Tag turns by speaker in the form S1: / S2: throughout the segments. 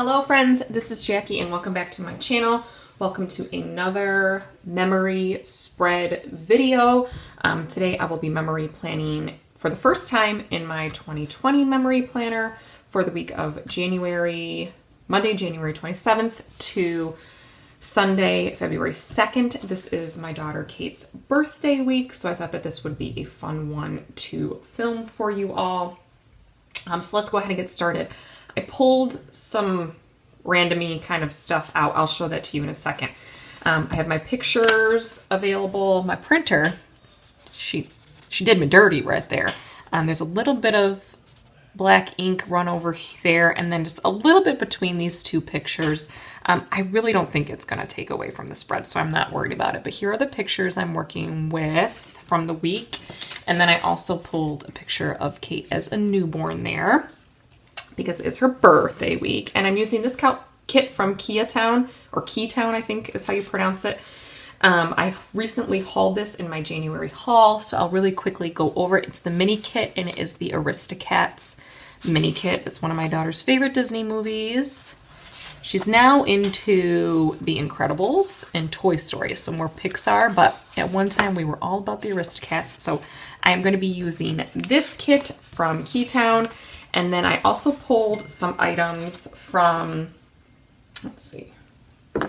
S1: Hello friends, this is Jackie and welcome back to my channel. Welcome to another memory spread video. Today I will be memory planning for the first time in my 2020 memory planner for the week of Monday, January 27th to Sunday, February 2nd. This is my daughter Kate's birthday week, so I thought that this would be a fun one to film for you all. So let's go ahead and get started. I pulled some randomy kind of stuff out. I'll show that to you in a second. I have my pictures available. My printer, she did me dirty right there. There's a little bit of black ink run over there and then just a little bit between these two pictures. I really don't think it's going to take away from the spread, so I'm not worried about it. But here are the pictures I'm working with from the week. And then I also pulled a picture of Kate as a newborn there, because it's her birthday week. And I'm using this kit from KeaTown, or KeaTown, I think is how you pronounce it. I recently hauled this in my January haul, so I'll really quickly go over it. It's the mini kit, and it is the Aristocats mini kit. It's one of my daughter's favorite Disney movies. She's now into The Incredibles and Toy Story, so more Pixar, but at one time we were all about the Aristocats, so I am going to be using this kit from KeaTown. And then I also pulled some items from, let's see,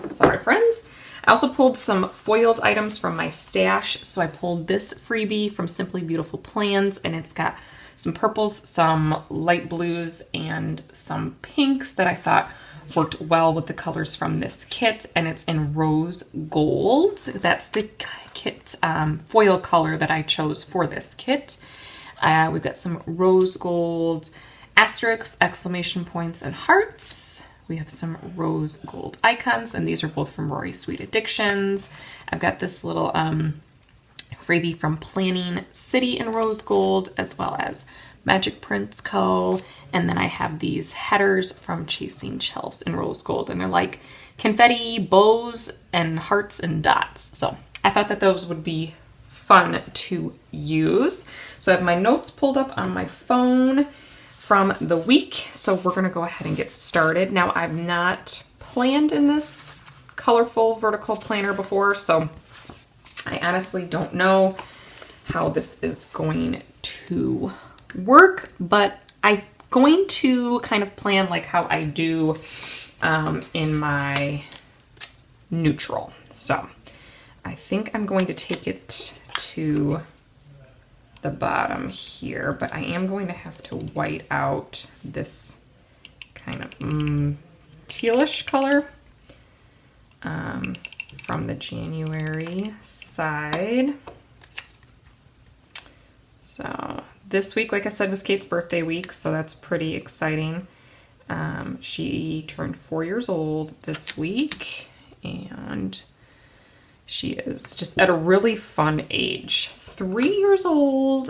S1: sorry friends. I also pulled some foiled items from my stash. So I pulled this freebie from Simply Beautiful Plans, and it's got some purples, some light blues, and some pinks that I thought worked well with the colors from this kit. And it's in rose gold. That's the kit foil color that I chose for this kit. We've got some rose gold asterisks, exclamation points, and hearts. We have some rose gold icons, and these are both from Rory's Sweet Addictions. I've got this little freebie from Planning City in rose gold, as well as Magic Prints Co. And then I have these headers from Chasing Chels in rose gold, and they're like confetti, bows, and hearts and dots. So I thought that those would be fun to use. So I have my notes pulled up on my phone from the week, so we're going to go ahead and get started. Now, I've not planned in this colorful vertical planner before, so I honestly don't know how this is going to work, but I'm going to kind of plan like how I do in my neutral. So I think I'm going to take it to the bottom here, but I am going to have to white out this kind of tealish color from the January side. So this week, like I said, was Kate's birthday week, so that's pretty exciting. She turned 4 years old this week, and she is just at a really fun age. 3 years old.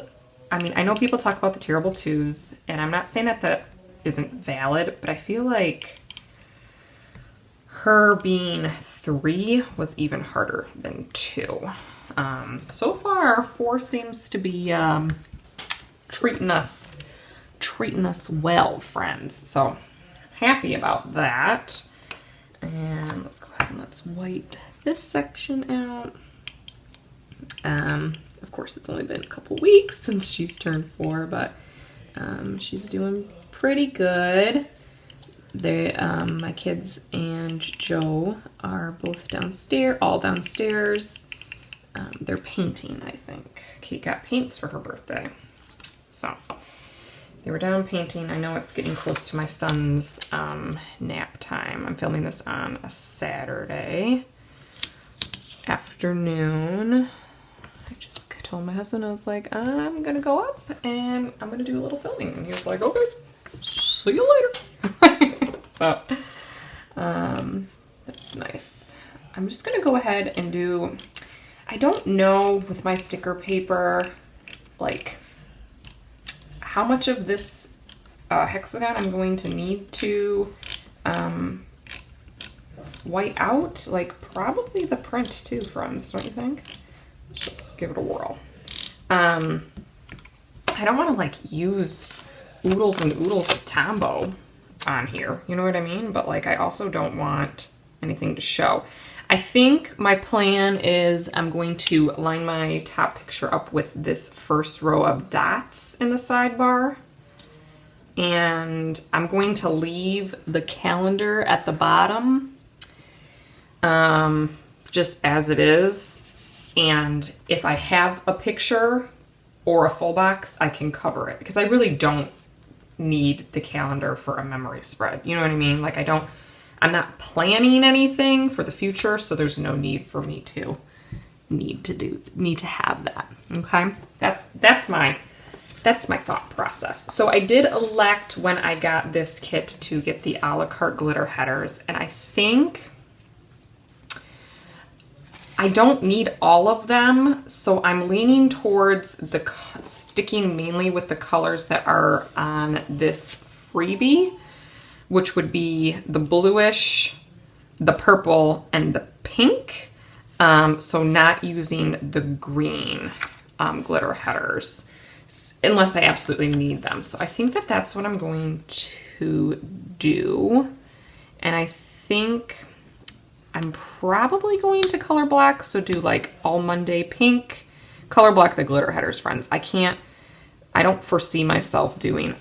S1: I mean, I know people talk about the terrible twos, and I'm not saying that that isn't valid, but I feel like her being 3 was even harder than 2. So far, 4 seems to be treating us well, friends. So happy about that. And let's go ahead and let's white this section out. Of course, it's only been a couple weeks since she's turned 4, but she's doing pretty good. My kids and Joe are both all downstairs. They're painting, I think. Kate got paints for her birthday. So they were down painting. I know it's getting close to my son's nap time. I'm filming this on a Saturday afternoon. I just told my husband, I was like, I'm gonna go up and I'm gonna do a little filming. And he was like, okay, see you later. So that's nice. I'm just gonna go ahead and do, I don't know with my sticker paper, like how much of this hexagon I'm going to need to white out. Like probably the print too, friends, don't you think? Let's just give it a whirl. I don't want to like use oodles and oodles of Tombow on here. You know what I mean? But like, I also don't want anything to show. I think my plan is I'm going to line my top picture up with this first row of dots in the sidebar. And I'm going to leave the calendar at the bottom, just as it is. And if I have a picture or a full box, I can cover it, because I really don't need the calendar for a memory spread. You know what I mean? Like, I'm not planning anything for the future, so there's no need for me to need to have that. Okay, that's my thought process. So I did elect when I got this kit to get the a la carte glitter headers, and I think I don't need all of them, so I'm leaning towards sticking mainly with the colors that are on this freebie, which would be the bluish, the purple, and the pink. So not using the green glitter headers, unless I absolutely need them. So I think that that's what I'm going to do. And I think I'm probably going to color block. So do like all Monday pink, color block the glitter headers, friends. I don't foresee myself doing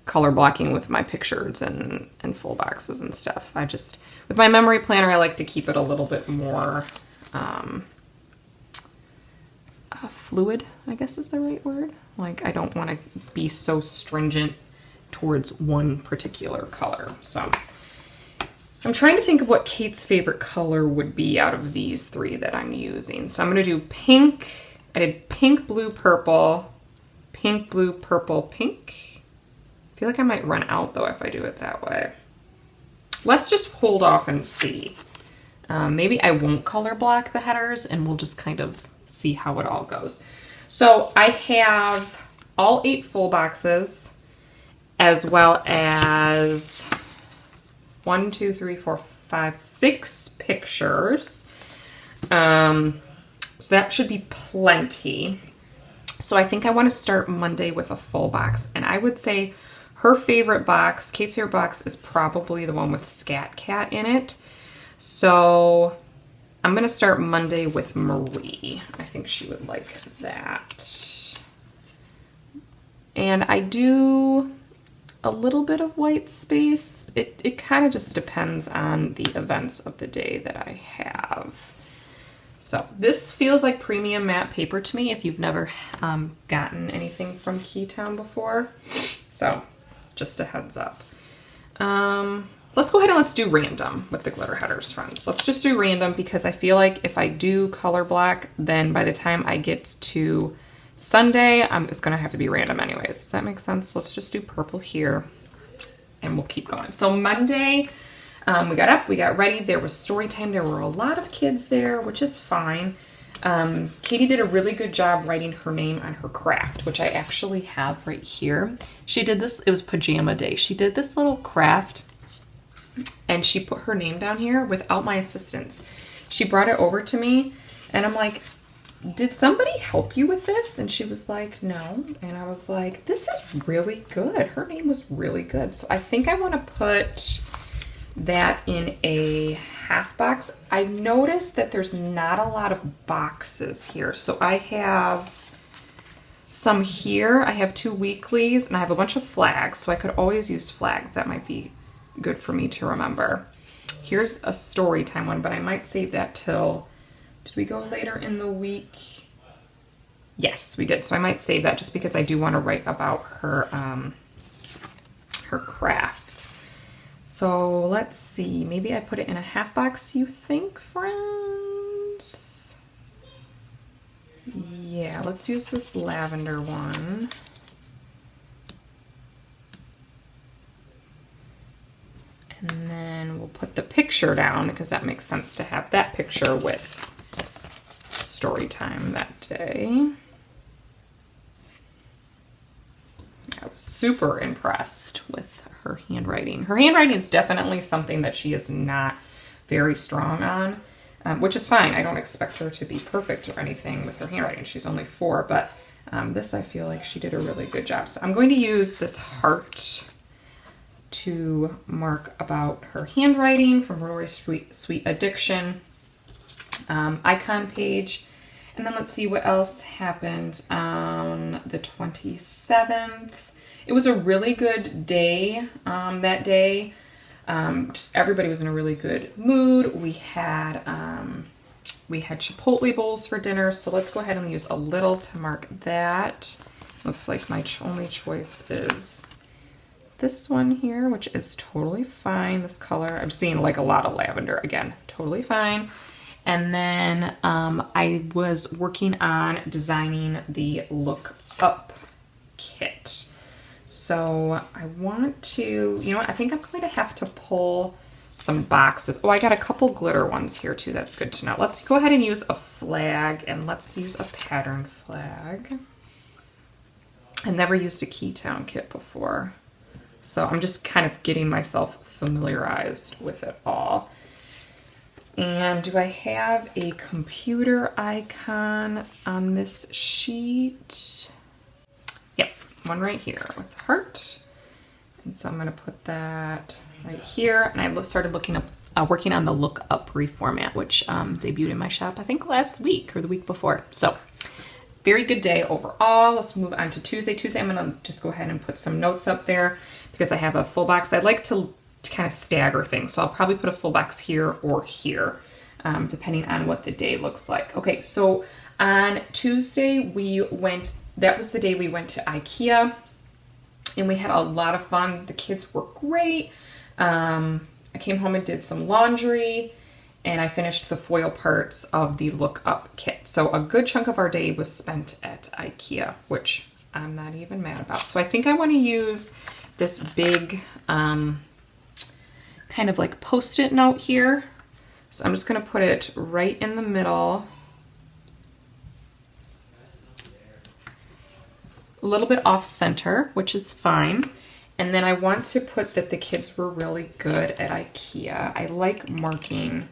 S1: color blocking with my pictures and full boxes and stuff. With my memory planner, I like to keep it a little bit more fluid, I guess is the right word. Like, I don't want to be so stringent towards one particular color. So I'm trying to think of what Kate's favorite color would be out of these three that I'm using. So I'm going to do pink. I did pink, blue, purple, pink, blue, purple, pink. I feel like I might run out though if I do it that way. Let's just hold off and see. Maybe I won't color block the headers and we'll just kind of see how it all goes. So I have all 8 full boxes, as well as 1, 2, 3, 4, 5, 6 pictures. So that should be plenty. So I think I want to start Monday with a full box. And I would say her favorite box, Kate's favorite box, is probably the one with Scat Cat in it. So I'm going to start Monday with Marie. I think she would like that. And I do a little bit of white space. It kind of just depends on the events of the day that I have. So this feels like premium matte paper to me if you've never gotten anything from KeaTown before. So just a heads up. Let's go ahead and let's do random with the glitter headers, friends. Let's just do random because I feel like if I do color block, then by the time I get to Sunday, it's going to have to be random anyways. Does that make sense? Let's just do purple here and we'll keep going. So Monday, we got up, we got ready. There was story time. There were a lot of kids there, which is fine. Katie did a really good job writing her name on her craft, which I actually have right here. She did this, it was pajama day. She did this little craft and she put her name down here without my assistance. She brought it over to me and I'm like, did somebody help you with this? And she was like, no. And I was like, this is really good. Her name was really good. So I think I want to put that in a half box. I noticed that there's not a lot of boxes here. So I have some here. I have 2 weeklies and I have a bunch of flags. So I could always use flags. That might be good for me to remember. Here's a story time one, but I might save that till, did we go later in the week? Yes, we did. So I might save that just because I do want to write about her, her craft. So let's see, maybe I put it in a half box, you think, friends? Yeah, let's use this lavender one. And then we'll put the picture down because that makes sense to have that picture with story time that day. I was super impressed with her handwriting. Her handwriting is definitely something that she is not very strong on, which is fine. I don't expect her to be perfect or anything with her handwriting. She's only 4, but This I feel like she did a really good job. So I'm going to use this heart to mark about her handwriting from Rory Sweet Addiction icon page. And then let's see what else happened on the 27th. It was a really good day that day. Just everybody was in a really good mood. We had Chipotle bowls for dinner, so let's go ahead and use a little to mark that. Looks like my only choice is this one here, which is totally fine. This color, I'm seeing like a lot of lavender again, totally fine. And then I was working on designing the Look Up kit. So I want to, you know what, I think I'm going to have to pull some boxes. Oh, I got a couple glitter ones here too. That's good to know. Let's go ahead and use a flag, and let's use a pattern flag. I've never used a KeaTown kit before, so I'm just kind of getting myself familiarized with it all. And do I have a computer icon on this sheet? Yep, one right here with heart. And so I'm going to put that right here. And I started looking up, working on the Look Up reformat, which debuted in my shop, I think last week or the week before. So very good day overall. Let's move on to Tuesday. Tuesday, I'm going to just go ahead and put some notes up there because I have a full box. I'd like to kind of stagger things. So I'll probably put a full box here or here, depending on what the day looks like. Okay, so on Tuesday, that was the day we went to IKEA, and we had a lot of fun. The kids were great. I came home and did some laundry, and I finished the foil parts of the Look Up kit. So a good chunk of our day was spent at IKEA, which I'm not even mad about. So I think I want to use this big kind of like Post-it note here. So I'm just going to put it right in the middle. A little bit off center, which is fine. And then I want to put that the kids were really good at IKEA. I like marking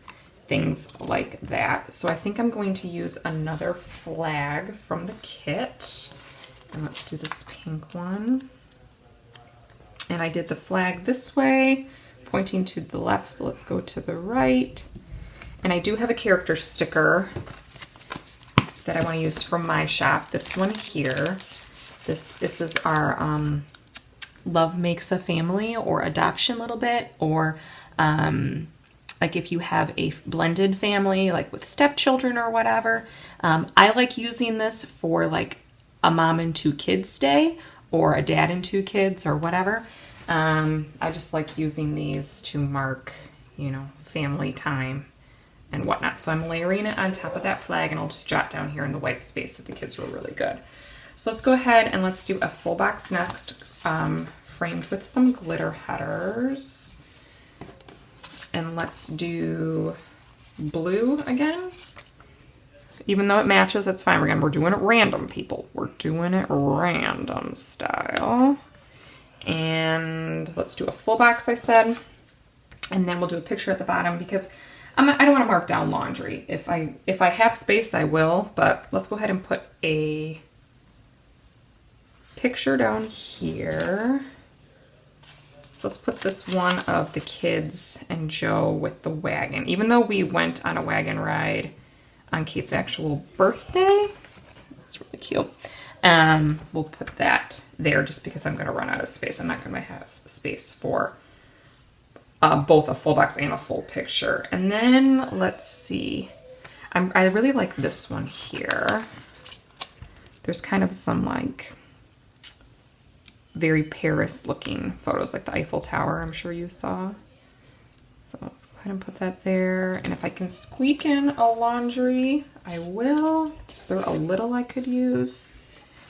S1: things like that. So I think I'm going to use another flag from the kit. And let's do this pink one. And I did the flag this way, pointing to the left, so let's go to the right. And I do have a character sticker that I want to use from my shop. This one here. This is our Love Makes a Family or adoption little bit, or like if you have a blended family, like with stepchildren or whatever. I like using this for like a mom and two kids day, or a dad and two kids, or whatever. I just like using these to mark, you know, family time and whatnot. So I'm layering it on top of that flag, and I'll just jot down here in the white space that the kids were really good. So let's go ahead and let's do a full box next, framed with some glitter headers. And let's do blue again. Even though it matches, that's fine. We're doing it random, people. We're doing it random style. And let's do a full box, I said. And then we'll do a picture at the bottom because I don't want to mark down laundry. If I have space, I will. But let's go ahead and put a picture down here. So let's put this one of the kids and Joe with the wagon. Even though we went on a wagon ride on Kate's actual birthday. That's really cute. We'll put that there just because I'm going to run out of space. I'm not going to have space for both a full box and a full picture. And then let's see. I really like this one here. There's kind of some like very Paris looking photos, like the Eiffel Tower, I'm sure you saw. So let's go ahead and put that there. And if I can squeak in a laundry, I will. Is there a little I could use?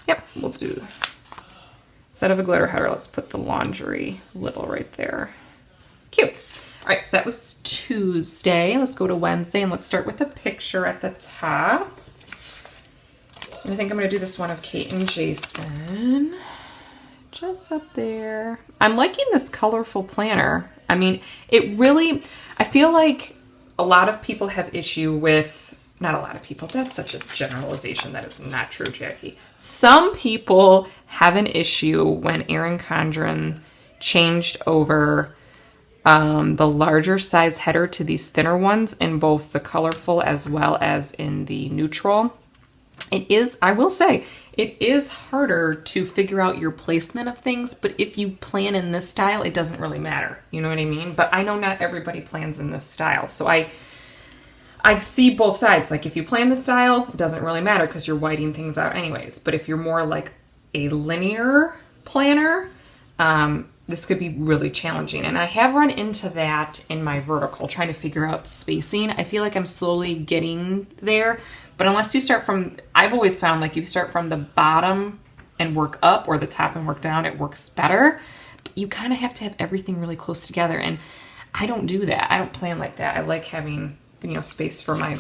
S1: Yep, we'll do. Instead of a glitter header, let's put the laundry little right there. Cute. All right, so that was Tuesday. Let's go to Wednesday, and let's start with a picture at the top. And I think I'm going to do this one of Kate and Jason. Just up there. I'm liking this colorful planner. I mean, it really, I feel like a lot of people have issue with not a lot of people. That's such a generalization. That is not true, Jackie. Some people have an issue when Erin Condren changed over the larger size header to these thinner ones in both the colorful as well as in the neutral. It is, I will say, it is harder to figure out your placement of things, but if you plan in this style, it doesn't really matter. You know what I mean? But I know not everybody plans in this style. So I see both sides. Like if you plan the style, it doesn't really matter because you're whiting things out anyways. But if you're more like a linear planner, this could be really challenging. And I have run into that in my vertical, trying to figure out spacing. I feel like I'm slowly getting there. But unless you start from, I've always found like if you start from the bottom and work up or the top and work down, it works better. But you kind of have to have everything really close together. And I don't do that. I don't plan like that. I like having, you know, space for my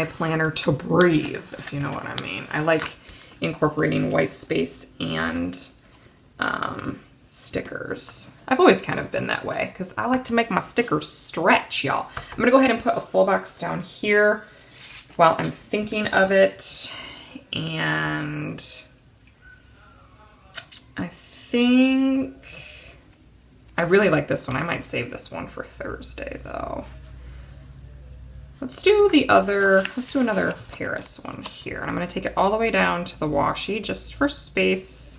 S1: planner to breathe, if you know what I mean. I like incorporating white space and stickers. I've always kind of been that way because I like to make my stickers stretch, y'all. I'm gonna go ahead and put a full box down here while I'm thinking of it. And I think I really like this one. I might save this one for Thursday though. Let's do another Paris one here. And I'm gonna take it all the way down to the washi just for space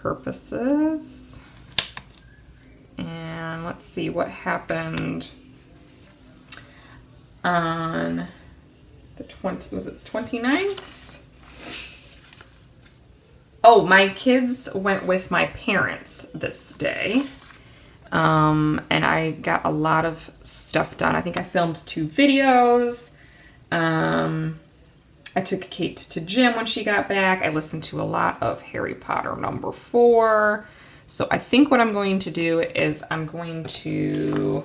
S1: purposes. And let's see what happened on the 29th? Oh, my kids went with my parents this day. And I got a lot of stuff done. I think I filmed 2 videos. I took Kate to gym when she got back. I listened to a lot of Harry Potter number 4. So I think what I'm going to do is I'm going to,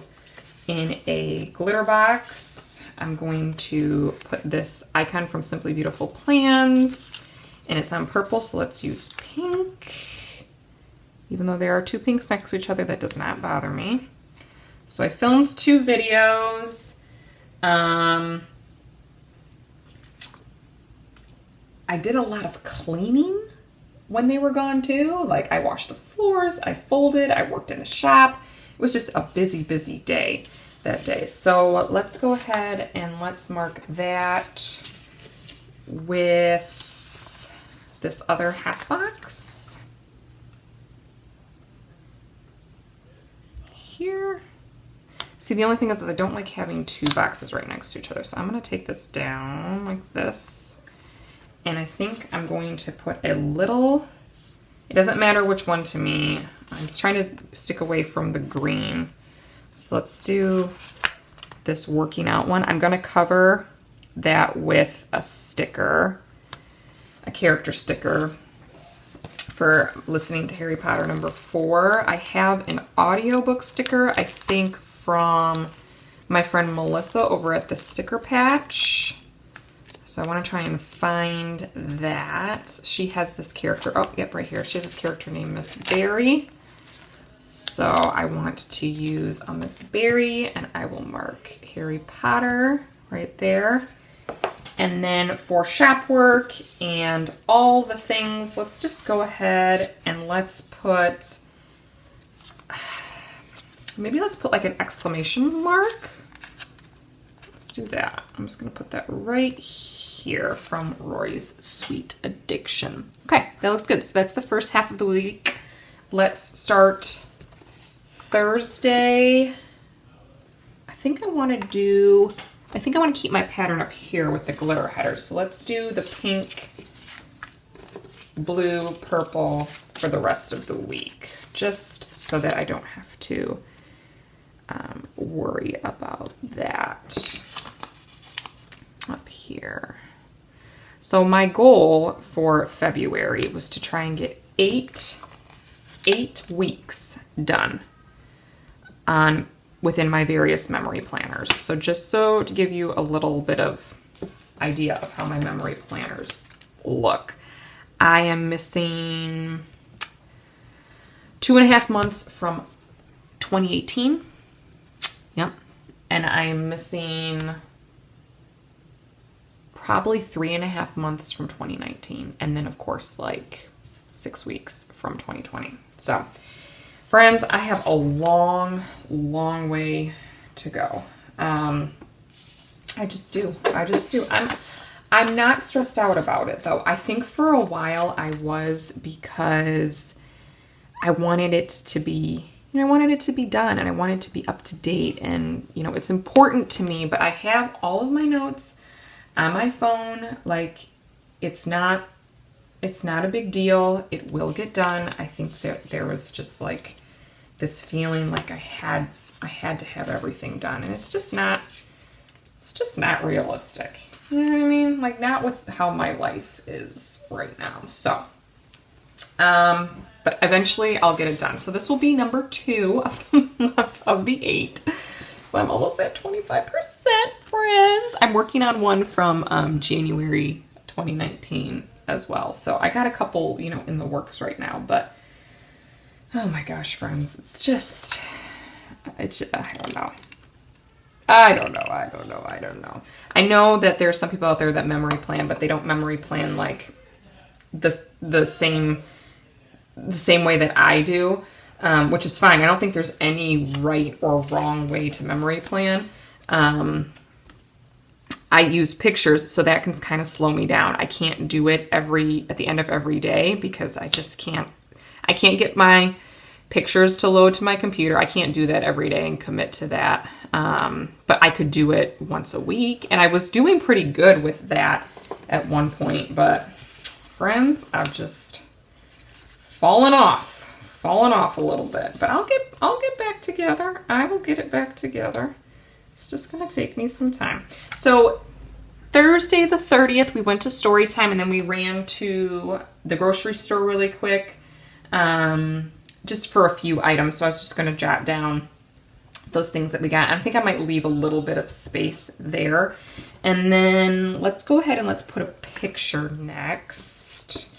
S1: in a glitter box, I'm going to put this icon from Simply Beautiful Plans, and it's on purple, so let's use pink. Even though there are 2 pinks next to each other, that does not bother me. So I filmed 2 videos. I did a lot of cleaning when they were gone too. Like I washed the floors, I folded, I worked in the shop. It was just a busy, busy day that day. So let's go ahead and let's mark that with this other half box here. See, the only thing is that I don't like having 2 boxes right next to each other. So I'm gonna take this down like this. And I think I'm going to put a little, it doesn't matter which one to me. I'm just trying to stick away from the green. So let's do this working out one. I'm gonna cover that with a sticker, a character sticker for listening to Harry Potter number 4. I have an audiobook sticker, I think from my friend Melissa over at the Sticker Patch. So I want to try and find that. She has this character, oh, yep, right here. She has this character named Miss Berry. So I want to use a Miss Berry, and I will mark Harry Potter right there. And then for shop work and all the things, let's just go ahead and let's put, maybe let's put like an exclamation mark. Let's do that. I'm just going to put that right here from Rory's Sweet Addiction. Okay, that looks good. So that's the first half of the week. Let's start Thursday. I think I want to keep my pattern up here with the glitter headers. So let's do the pink, blue, purple for the rest of the week, just so that I don't have to worry about that up here. So my goal for February was to try and get eight weeks done within my various memory planners. So just so to give you a little bit of idea of how my memory planners look, I am missing 2.5 months from 2018. Yep. and I'm missing probably 3.5 months from 2019. And then, of course, like 6 weeks from 2020. So, friends, I have a long, long way to go. I just do. I'm not stressed out about it, though. I think for a while I was, because I wanted it to be, I wanted it to be done, and I wanted it to be up to date, and, it's important to me, but I have all of my notes on my phone. Like, it's not a big deal. It will get done. I think that there was just like this feeling like I had to have everything done, and it's just not realistic. You know what I mean? Like, not with how my life is right now. So, but eventually I'll get it done. So this will be number 2 of the 8. So I'm almost at 25%, friends. I'm working on one from January 2019 as well. So I got a couple, in the works right now. But, oh my gosh, friends, it's just, I don't know. I don't know. I know that there's some people out there that memory plan, but they don't memory plan like the same way that I do, which is fine. I don't think there's any right or wrong way to memory plan. I use pictures, so that can kind of slow me down. I can't do it at the end of every day, because I just can't. I can't get my pictures to load to my computer. I can't do that every day and commit to that. But I could do it once a week, and I was doing pretty good with that at one point. But friends, I've just fallen off a little bit. But I'll get back together. I will get it back together. It's just gonna take me some time. So Thursday the 30th, we went to story time, and then we ran to the grocery store really quick, just for a few items. So I was just gonna jot down those things that we got. I think I might leave a little bit of space there. And then let's go ahead and let's put a picture next.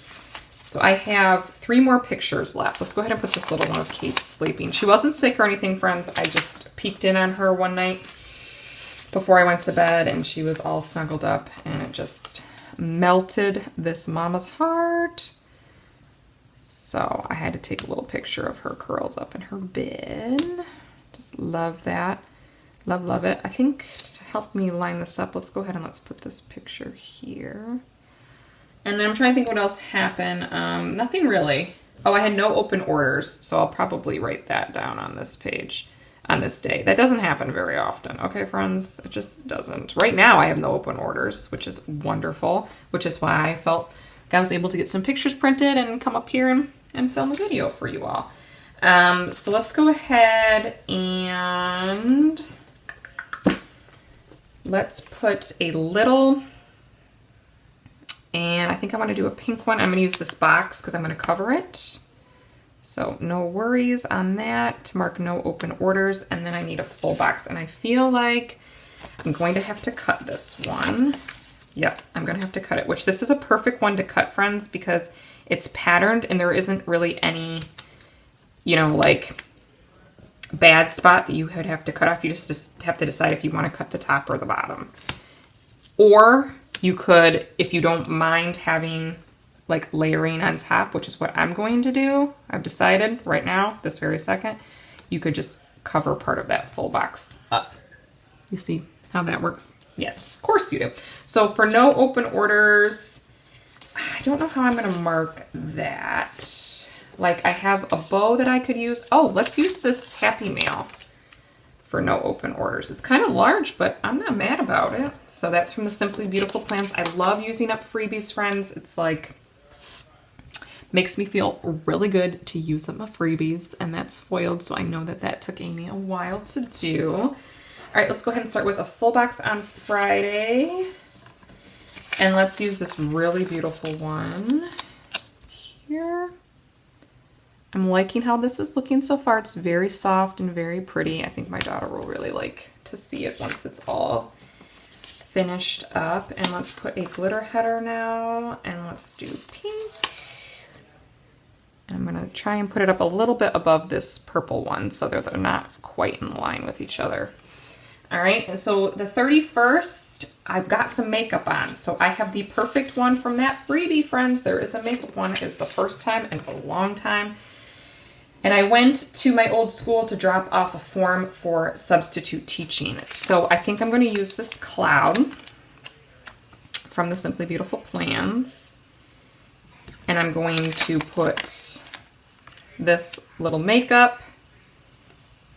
S1: So I have 3 more pictures left. Let's go ahead and put this little one of Kate's sleeping. She wasn't sick or anything, friends. I just peeked in on her one night before I went to bed, and she was all snuggled up, and it just melted this mama's heart. So I had to take a little picture of her curls up in her bed. Just love that. Love it. I think to help me line this up, let's go ahead and let's put this picture here. And then I'm trying to think what else happened. Nothing really. Oh, I had no open orders, so I'll probably write that down on this page on this day. That doesn't happen very often. Okay, friends? It just doesn't. Right now I have no open orders, which is wonderful, which is why I felt like I was able to get some pictures printed and come up here and film a video for you all. So let's go ahead and let's put a little, and I think I want to do a pink one. I'm going to use this box because I'm going to cover it. So no worries on that, to mark no open orders. And then I need a full box, and I feel like I'm going to have to cut this one. Yep, I'm going to have to cut it, which this is a perfect one to cut, friends, because it's patterned and there isn't really any, like bad spot that you would have to cut off. You just have to decide if you want to cut the top or the bottom. Or you could, if you don't mind having like layering on top, which is what I'm going to do, I've decided right now, this very second, you could just cover part of that full box up. You see how that works? Yes, of course you do. So for no open orders, I don't know how I'm going to mark that. Like, I have a bow that I could use. Oh, let's use this Happy Mail for no open orders. It's kind of large, but I'm not mad about it. So that's from the Simply Beautiful plans. I love using up freebies, friends. It's like, makes me feel really good to use up my freebies, and that's foiled. So I know that that took Amy a while to do. All right, let's go ahead and start with a full box on Friday. And let's use this really beautiful one here. I'm liking how this is looking so far. It's very soft and very pretty. I think my daughter will really like to see it once it's all finished up. And let's put a glitter header now, and let's do pink. And I'm gonna try and put it up a little bit above this purple one so that they're not quite in line with each other. All right, and so the 31st, I've got some makeup on. So I have the perfect one from that freebie, friends. There is a makeup one. It's the first time in a long time. And I went to my old school to drop off a form for substitute teaching. So I think I'm going to use this cloud from the Simply Beautiful Plans. And I'm going to put this little makeup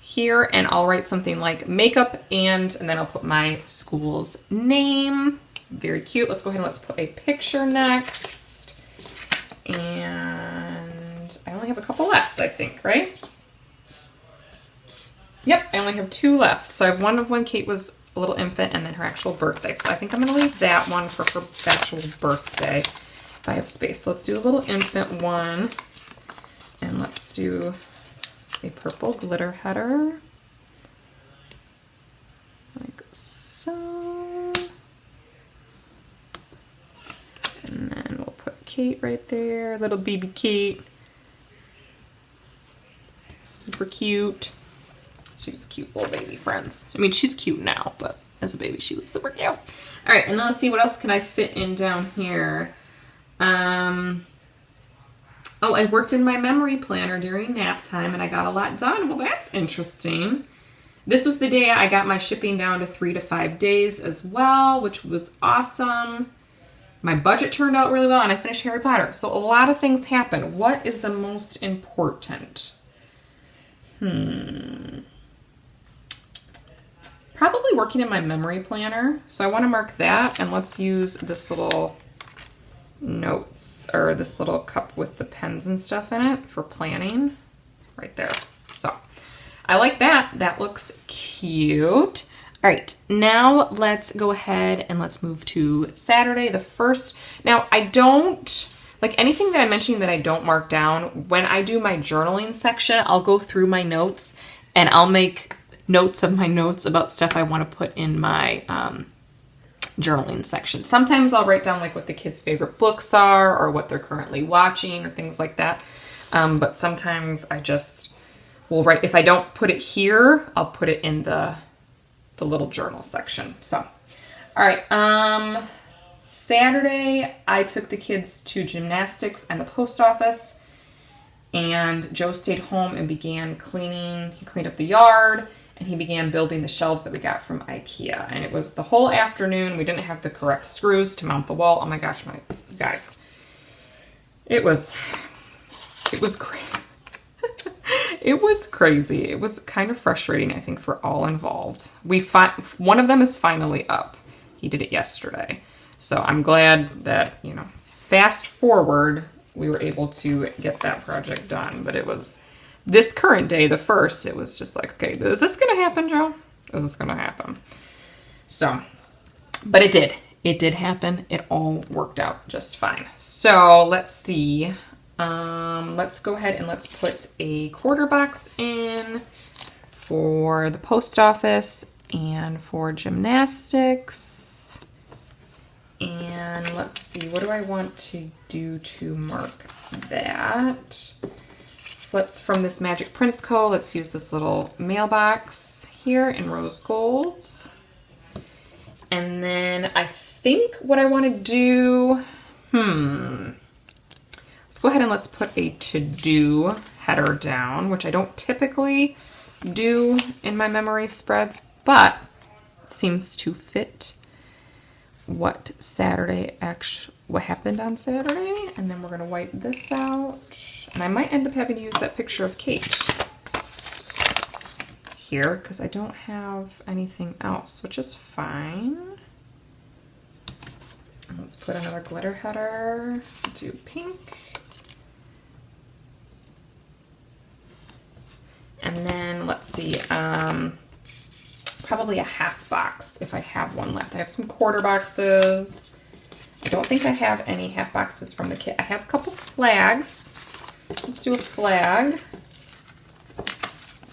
S1: here, and I'll write something like makeup and then I'll put my school's name. Very cute. Let's go ahead and let's put a picture next. And I only have a couple left, I think, right? Yep, I only have 2 left. So I have one of when Kate was a little infant and then her actual birthday. So I think I'm going to leave that one for her actual birthday if I have space. So let's do a little infant one. And let's do a purple glitter header, like so. And then we'll put Kate right there, little baby Kate. Super cute. She was cute little baby, friends. I mean, she's cute now, but as a baby, she was super cute. All right, and then let's see what else can I fit in down here. Oh, I worked in my memory planner during nap time and I got a lot done. Well, that's interesting. This was the day I got my shipping down to 3 to 5 days as well, which was awesome. My budget turned out really well and I finished Harry Potter. So a lot of things happened. What is the most important? Probably working in my memory planner. So I want to mark that, and let's use this little notes, or this little cup with the pens and stuff in it for planning right there. So I like that. That looks cute. All right, now let's go ahead and let's move to Saturday the 1st. Now I don't, like anything that I'm mentioning that I don't mark down, when I do my journaling section, I'll go through my notes and I'll make notes of my notes about stuff I want to put in my journaling section. Sometimes I'll write down like what the kids' favorite books are or what they're currently watching or things like that. But sometimes I just will write, if I don't put it here, I'll put it in the little journal section. So, all right. Saturday, I took the kids to gymnastics and the post office, and Joe stayed home and began cleaning. He cleaned up the yard and he began building the shelves that we got from IKEA. And it was the whole afternoon. We didn't have the correct screws to mount the wall. Oh my gosh, my guys. It was crazy. It was crazy. It was kind of frustrating, I think, for all involved. One of them is finally up. He did it yesterday. So I'm glad that, you know, fast forward, we were able to get that project done. But it was this current day, the 1st, it was just like, okay, is this going to happen, Joe? Is this going to happen? So, but it did. It did happen. It all worked out just fine. So let's see. Let's go ahead and let's put a quarter box in for the post office and for gymnastics. And let's see, what do I want to do to mark that? Let's, from this Magic Prince Co., let's use this little mailbox here in rose gold. And then I think what I want to do, let's go ahead and let's put a to-do header down, which I don't typically do in my memory spreads, but it seems to fit what happened on Saturday. And then we're going to wipe this out. And I might end up having to use that picture of Kate here because I don't have anything else, which is fine. And let's put another glitter header, do pink. And then let's see, probably a half box if I have one left. I have some quarter boxes. I don't think I have any half boxes from the kit. I have a couple flags. Let's do a flag.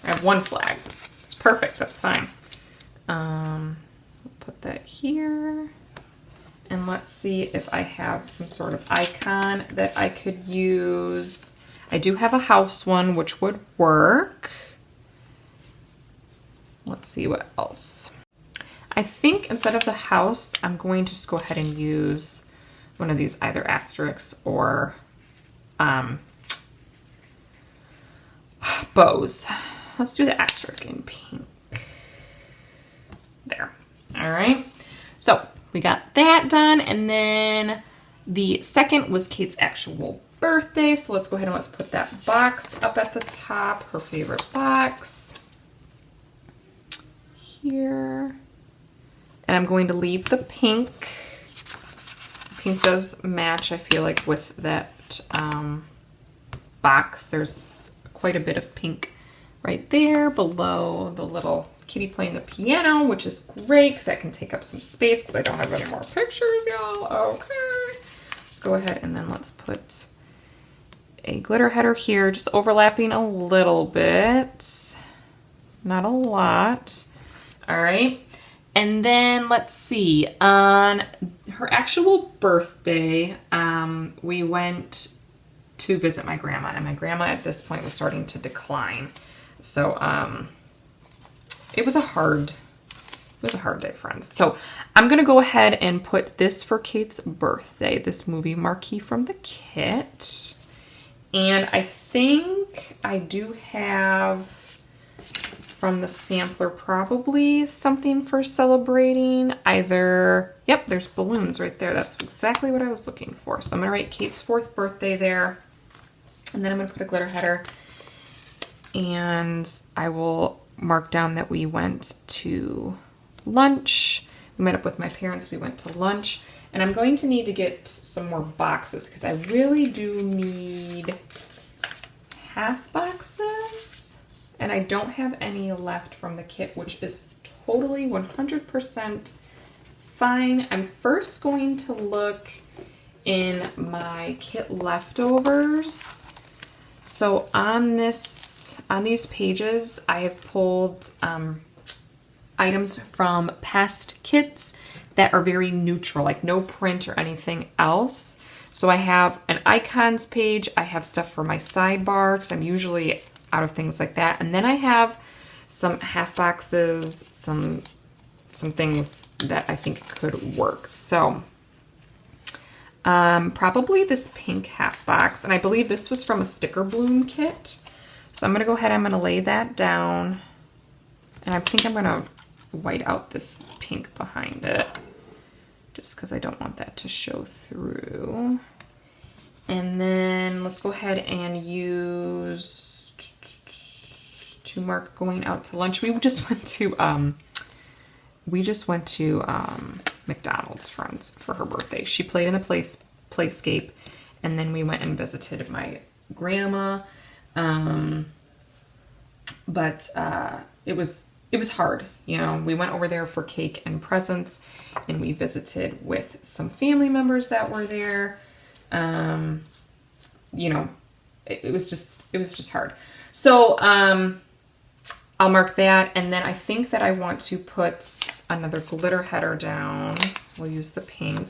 S1: I have one flag. It's perfect. That's fine. Put that here. And let's see if I have some sort of icon that I could use. I do have a house one, which would work. Let's see what else. I think instead of the house, I'm going to just go ahead and use one of these, either asterisks or bows. Let's do the asterisk in pink. There. All right. So we got that done. And then the second was Kate's actual birthday. So let's go ahead and let's put that box up at the top, her favorite box. Here. And I'm going to leave the pink. Pink does match, I feel like, with that box. There's quite a bit of pink right there below the little kitty playing the piano, which is great because that can take up some space because I don't have any more pictures, y'all. Okay. Let's go ahead and then let's put a glitter header here, just overlapping a little bit. Not a lot. All right. And then let's see, on her actual birthday, we went to visit my grandma, and my grandma at this point was starting to decline. So it was a hard day, friends. So I'm gonna go ahead and put this for Kate's birthday, this movie marquee from the kit. And I think I do have from the sampler probably something for celebrating. Either, yep, there's balloons right there. That's exactly what I was looking for. So I'm gonna write Kate's 4th birthday there. And then I'm gonna put a glitter header. And I will mark down that we went to lunch. We met up with my parents, we went to lunch. And I'm going to need to get some more boxes because I really do need half boxes. And I don't have any left from the kit, which is totally 100% fine. I'm first going to look in my kit leftovers. So on these pages, I have pulled items from past kits that are very neutral, like no print or anything else. So I have an icons page. I have stuff for my sidebar because I'm usually out of things like that. And then I have some half boxes, some things that I think could work. So probably this pink half box, and I believe this was from a sticker bloom kit. So I'm gonna go ahead, I'm gonna lay that down, and I think I'm gonna white out this pink behind it just because I don't want that to show through. And then let's go ahead and use to mark going out to lunch. We just went to McDonald's, friends, for her birthday. She played in the playscape, and then we went and visited my grandma. But it was hard, you know. We went over there for cake and presents, and we visited with some family members that were there. You know, it was just hard. So I'll mark that, and then I think that I want to put another glitter header down. We'll use the pink,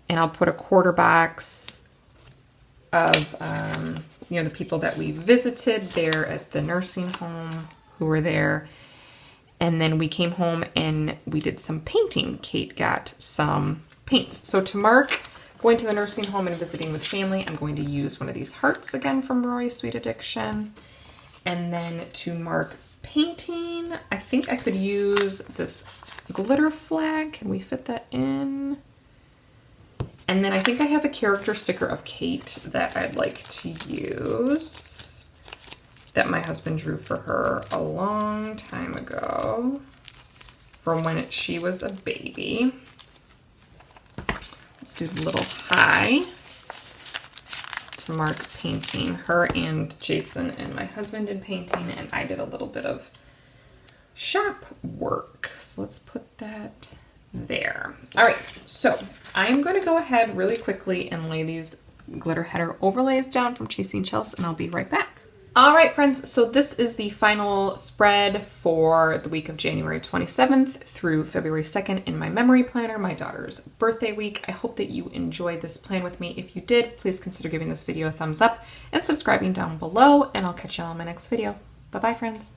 S1: and I'll put a quarter box of you know, the people that we visited there at the nursing home who were there. And then we came home and we did some painting. Kate got some paints. So to mark going to the nursing home and visiting with family, I'm going to use one of these hearts again from Rory's Sweet Addiction. And then to mark painting, I think I could use this glitter flag. Can we fit that in? And then I think I have a character sticker of Kate that I'd like to use that my husband drew for her a long time ago from when she was a baby. Let's do the little high to mark painting. Her and Jason and my husband did painting, and I did a little bit of shop work. So let's put that there. All right, so I'm going to go ahead really quickly and lay these glitter header overlays down from Chasing Chelsea, and I'll be right back. All right, friends, so this is the final spread for the week of January 27th through February 2nd in my memory planner, my daughter's birthday week. I hope that you enjoyed this plan with me. If you did, please consider giving this video a thumbs up and subscribing down below, and I'll catch you all in my next video. Bye-bye, friends.